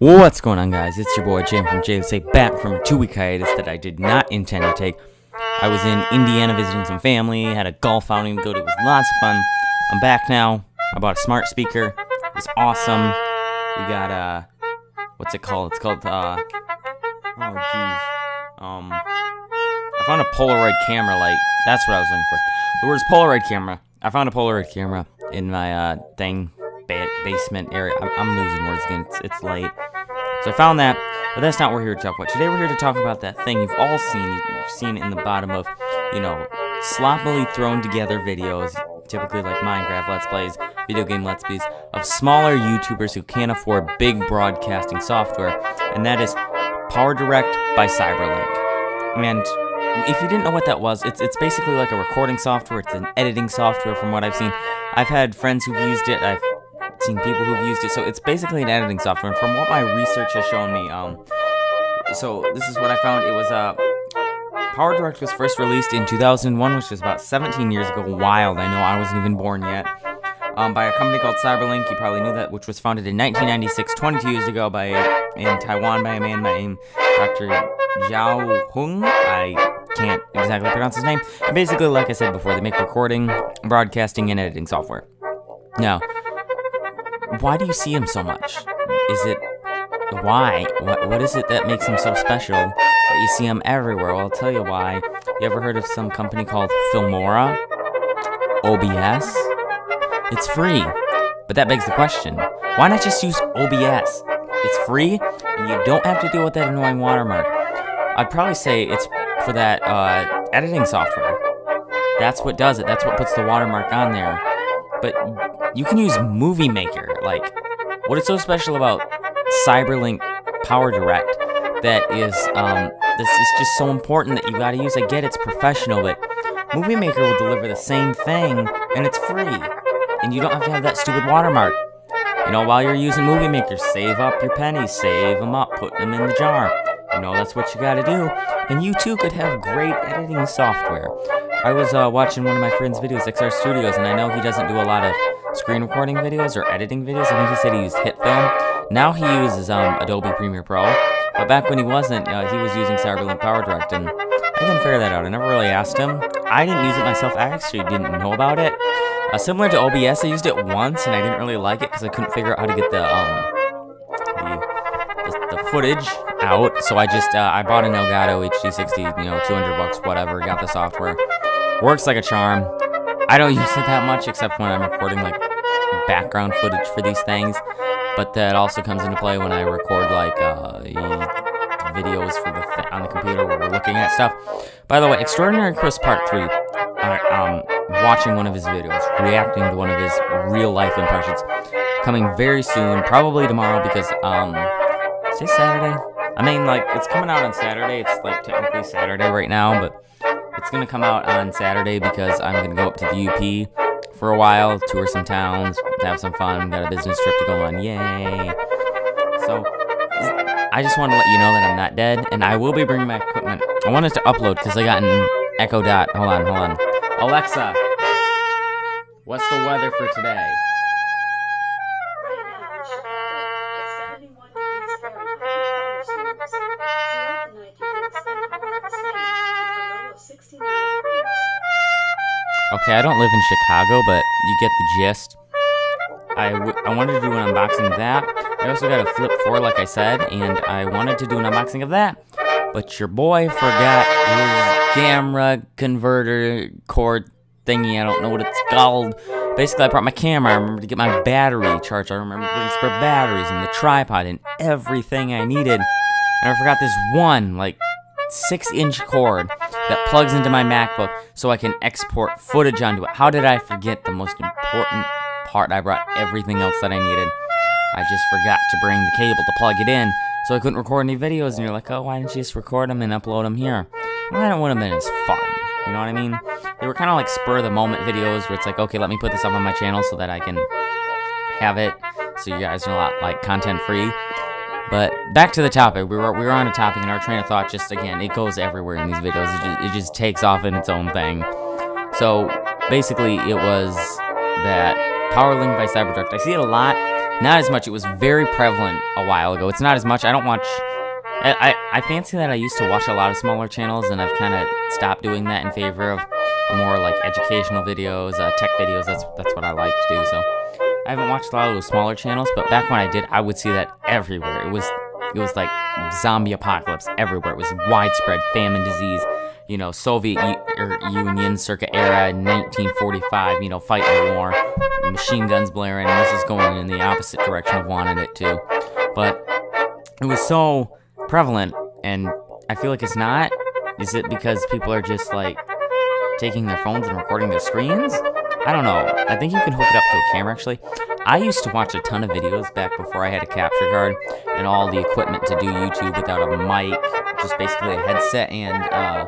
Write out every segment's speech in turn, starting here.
What's going on, guys? It's your boy Jam from JSA, back from a 2-week hiatus that I did not intend to take. I was in Indiana visiting some family, had a golf outing to go to. It was lots of fun. I'm back now. I bought a smart speaker. It's awesome. We got, what's it called? It's called, I found a Polaroid camera light. That's what I was looking for. The word's Polaroid camera. I found a Polaroid camera in my, basement area. I'm losing words again. It's late. So I found that, but that's not what we're here to talk about. Today we're here to talk about that thing you've all seen. You've seen it in the bottom of, sloppily thrown together videos, typically like Minecraft Let's Plays, video game Let's Plays, of smaller YouTubers who can't afford big broadcasting software, and that is PowerDirector by CyberLink. And if you didn't know what that was, it's basically like a recording software. It's an editing software from what I've seen. I've had friends who've used it. I've seen people who've used it. So it's basically an editing software. And from what my research has shown me, so this is what I found. It was PowerDirector was first released in 2001, which is about 17 years ago. Wild. I know, I wasn't even born yet. By a company called CyberLink. You probably knew that, which was founded in 1996, 22 years ago in Taiwan by a man named Dr. Zhao Hung. I can't exactly pronounce his name. And basically, like I said before, they make recording, broadcasting, and editing software. Now, why do you see him so much? Why? What is it that makes him so special that you see him everywhere? Well, I'll tell you why. You ever heard of some company called Filmora? OBS? It's free. But that begs the question, why not just use OBS? It's free, and you don't have to deal with that annoying watermark. I'd probably say it's for that editing software. That's what does it. That's what puts the watermark on there. But you can use Movie Maker. Like, what is so special about CyberLink PowerDirect that is this is just so important that you gotta use? I get it's professional, but Movie Maker will deliver the same thing, and it's free. And you don't have to have that stupid watermark. While you're using Movie Maker, save up your pennies, save them up, put them in the jar. That's what you gotta do. And you too could have great editing software. I was watching one of my friend's videos, XR Studios, and I know he doesn't do a lot of screen recording videos or editing videos. I think he said he used HitFilm. Now he uses Adobe Premiere Pro. But back when he wasn't, he was using CyberLink PowerDirect, and I couldn't figure that out. I never really asked him. I didn't use it myself. I actually didn't know about it. Similar to OBS, I used it once, and I didn't really like it because I couldn't figure out how to get the footage out. So I just I bought an Elgato HD60, $200, whatever. Got the software. Works like a charm. I don't use it that much except when I'm recording like background footage for these things. But that also comes into play when I record like videos for on the computer where we're looking at stuff. By the way, Extraordinary Chris Part 3. Watching one of his videos, reacting to one of his real-life impressions, coming very soon, probably tomorrow, because, is it Saturday? It's coming out on Saturday. It's, technically Saturday right now, but it's gonna come out on Saturday because I'm gonna go up to the UP for a while, tour some towns, have some fun, got a business trip to go on, yay! So, I just want to let you know that I'm not dead, and I will be bringing my equipment. I wanted to upload, because I got an Echo Dot. Hold on. Alexa, what's the weather for today? Okay, I don't live in Chicago, but you get the gist. I wanted to do an unboxing of that. I also got a Flip 4, like I said, and I wanted to do an unboxing of that. But your boy forgot his camera converter cord thingy. I don't know what it's called. Basically, I brought my camera. I remember to get my battery charged. I remember to bring spare batteries and the tripod and everything I needed. And I forgot this one, 6-inch cord that plugs into my MacBook so I can export footage onto it. How did I forget the most important part? I brought everything else that I needed. I just forgot to bring the cable to plug it in, so I couldn't record any videos. And you're like, oh, why didn't you just record them and upload them here? Well, that wouldn't have been as fun. You know what I mean? They were kind of like spur-of-the-moment videos where it's like, okay, let me put this up on my channel so that I can have it, so you guys are not content-free. But back to the topic. We were on a topic, and our train of thought just, again, it goes everywhere in these videos. It just takes off in its own thing. So basically, it was that PowerLink by CyberDirector. I see it a lot. Not as much. It was very prevalent a while ago. It's not as much. I don't watch... I fancy that I used to watch a lot of smaller channels, and I've kind of stopped doing that in favor of more like educational videos, tech videos. That's what I like to do. So I haven't watched a lot of those smaller channels, but back when I did, I would see that everywhere. It was like zombie apocalypse everywhere. It was widespread famine, disease. You know, Soviet Union circa era, 1945. You know, fighting the war, machine guns blaring, and this is going in the opposite direction of wanting it to. But it was so prevalent, and I feel like it's not. Is it because people are just like taking their phones and recording their screens? I don't know. I think you can hook it up to a camera, actually. I used to watch a ton of videos back before I had a capture card and all the equipment to do YouTube without a mic, just basically a headset and a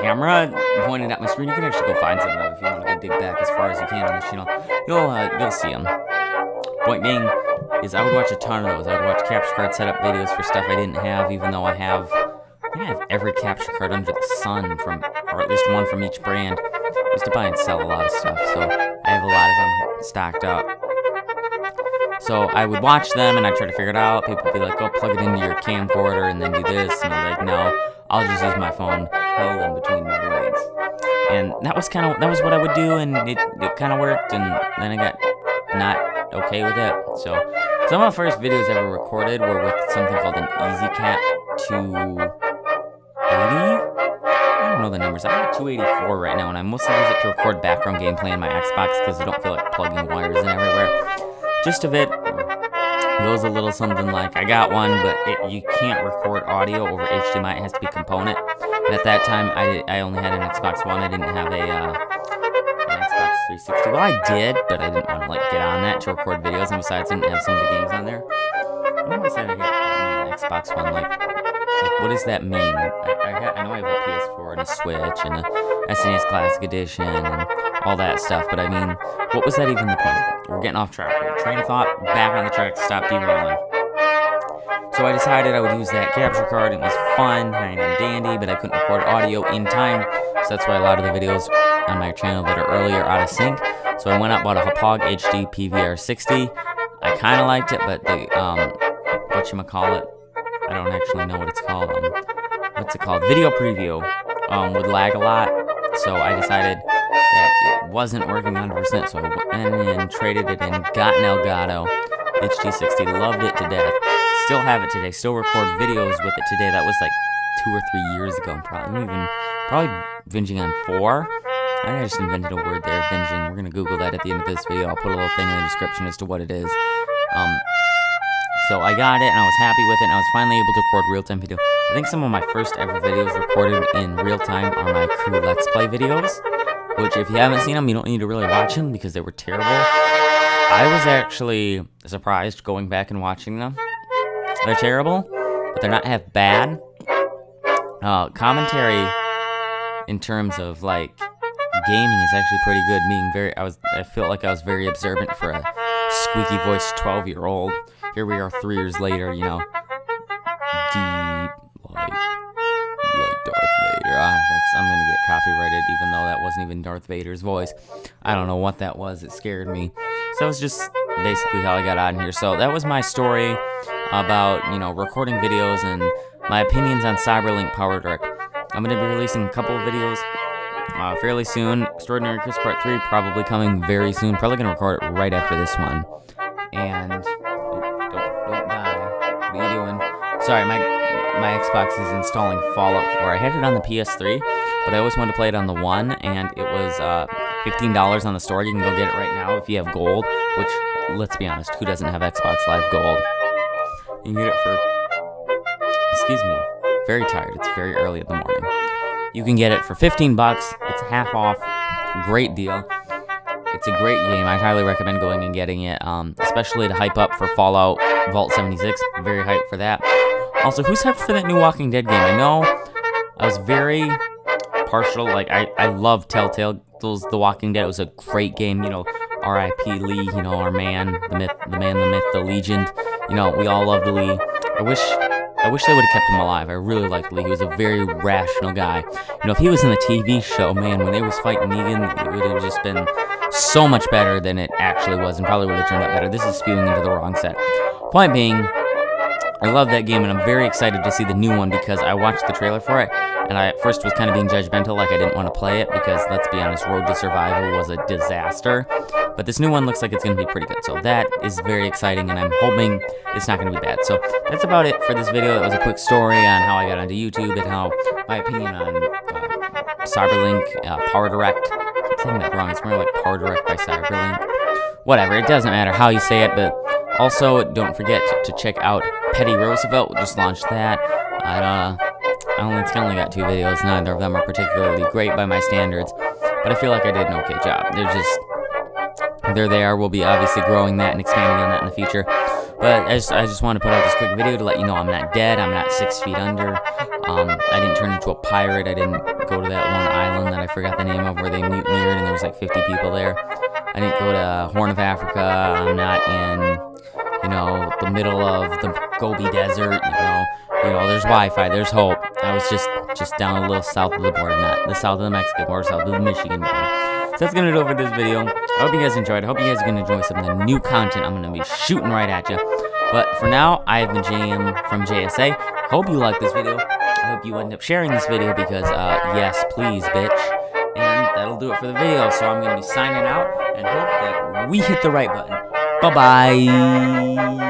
camera pointed at my screen. You can actually go find some of them if you want to go dig back as far as you can on this channel. You'll see them. Point being is I would watch a ton of those. I would watch capture card setup videos for stuff I didn't have, even though I think I have every capture card under the sun or at least one from each brand. I used to buy and sell a lot of stuff, so I have a lot of them stocked up. So I would watch them and I'd try to figure it out. People would be like, oh, plug it into your camcorder and then do this. And I'm like, no, I'll just use my phone held in between my legs. And that was what I would do, and it kind of worked, and then I got not okay with it. So some of the first videos I ever recorded were with something called an EasyCap 280. I don't know the numbers. I have a 284 right now, and I mostly use it to record background gameplay on my Xbox because I don't feel like plugging wires in everywhere. Gist of it goes a little something like, I got one, but you can't record audio over HDMI. It has to be component. And at that time, I only had an Xbox One. I didn't have an Xbox 360. Well, I did, but I didn't want to get on that to record videos, and besides, I didn't have some of the games on there. I always had an Xbox One, what does that mean? I know I have a PS4 and a Switch and a SNES Classic Edition and all that stuff, but I mean, what was that even the point of it? We're getting off track here. Train of thought, back on the track, stop derailing. So I decided I would use that capture card. It was fun, kind and dandy, but I couldn't record audio in time, so that's why a lot of the videos on my channel that are earlier are out of sync. So I went out and bought a Hauppauge HD PVR60. I kind of liked it, but the, whatchamacallit, I don't actually know what it's called. What's it called? Video preview would lag a lot, so I decided that it wasn't working 100%, so I went in and traded it in, got an Elgato HD60, loved it to death, still have it today, still record videos with it today. That was like 2 or 3 years ago. I'm probably binging on 4. I just invented a word there, binging. We're gonna Google that at the end of this video. I'll put a little thing in the description as to what it is. So I got it, and I was happy with it, and I was finally able to record real-time video. I think some of my first ever videos recorded in real time are my crew Let's Play videos, which if you haven't seen them, you don't need to really watch them because they were terrible. I was actually surprised going back and watching them. They're terrible, but they're not half bad. Commentary in terms of gaming is actually pretty good. I felt like I was very observant for a squeaky voiced 12-year-old. Here we are 3 years later, deep like Darth Vader. I'm gonna get copyrighted, even though that wasn't even Darth Vader's voice. I don't know what that was. It scared me. So it's just basically how I got on here. So that was my story about recording videos and my opinions on CyberLink PowerDirector. I'm gonna be releasing a couple of videos fairly soon. Extraordinary Chris Part 3 probably coming very soon. Probably gonna record it right after this one. And don't die. What are you doing? Sorry, my Xbox is installing Fallout 4. I had it on the PS3, but I always wanted to play it on the One, and it was $15 on the store. You can go get it right now if you have gold, which, let's be honest, who doesn't have Xbox Live Gold? You can get it for, excuse me, very tired. It's very early in the morning. You can get it for 15 bucks. It's half off. Great deal. It's a great game. I highly recommend going and getting it, especially to hype up for Fallout Vault 76. Very hyped for that. Also, who's hyped for that new Walking Dead game? I know I was very partial. I love Telltale's The Walking Dead. It was a great game. R.I.P. Lee. Our man, the myth, the the legend. We all loved Lee. I wish they would have kept him alive. I really liked Lee. He was a very rational guy. If he was in the TV show, man, when they was fighting Negan, it would have just been so much better than it actually was, and probably would have turned out better. This is spewing into the wrong set. Point being, I love that game, and I'm very excited to see the new one because I watched the trailer for it, and I at first was kind of being judgmental, like I didn't want to play it because, let's be honest, Road to Survival was a disaster. But this new one looks like it's going to be pretty good, so that is very exciting, and I'm hoping it's not going to be bad. So that's about it for this video. That was a quick story on how I got onto YouTube and how my opinion on CyberLink, PowerDirect. I'm saying that wrong. It's more like PowerDirect by CyberLink. Whatever, it doesn't matter how you say it, but also don't forget to check out Petty Roosevelt. We just launched that. It's only got 2 videos. Neither of them are particularly great by my standards, but I feel like I did an okay job. They're there. We'll be obviously growing that and expanding on that in the future. But I just want to put out this quick video to let you know I'm not dead. I'm not 6 feet under. I didn't turn into a pirate. I didn't go to that one island that I forgot the name of where they mutineered and there was like 50 people there. I didn't go to Horn of Africa. I'm not in, the middle of the Gobi Desert. There's Wi-Fi. There's hope. I was just down a little south of the border, not the south of the Mexican border, south of the Michigan border. So that's going to do it for this video. I hope you guys enjoyed. I hope you guys are going to enjoy some of the new content I'm going to be shooting right at you. But for now, I have been JM from JSA. Hope you liked this video. I hope you end up sharing this video because, yes, please, bitch. And that'll do it for the video. So I'm going to be signing out and hope that we hit the right button. Bye-bye.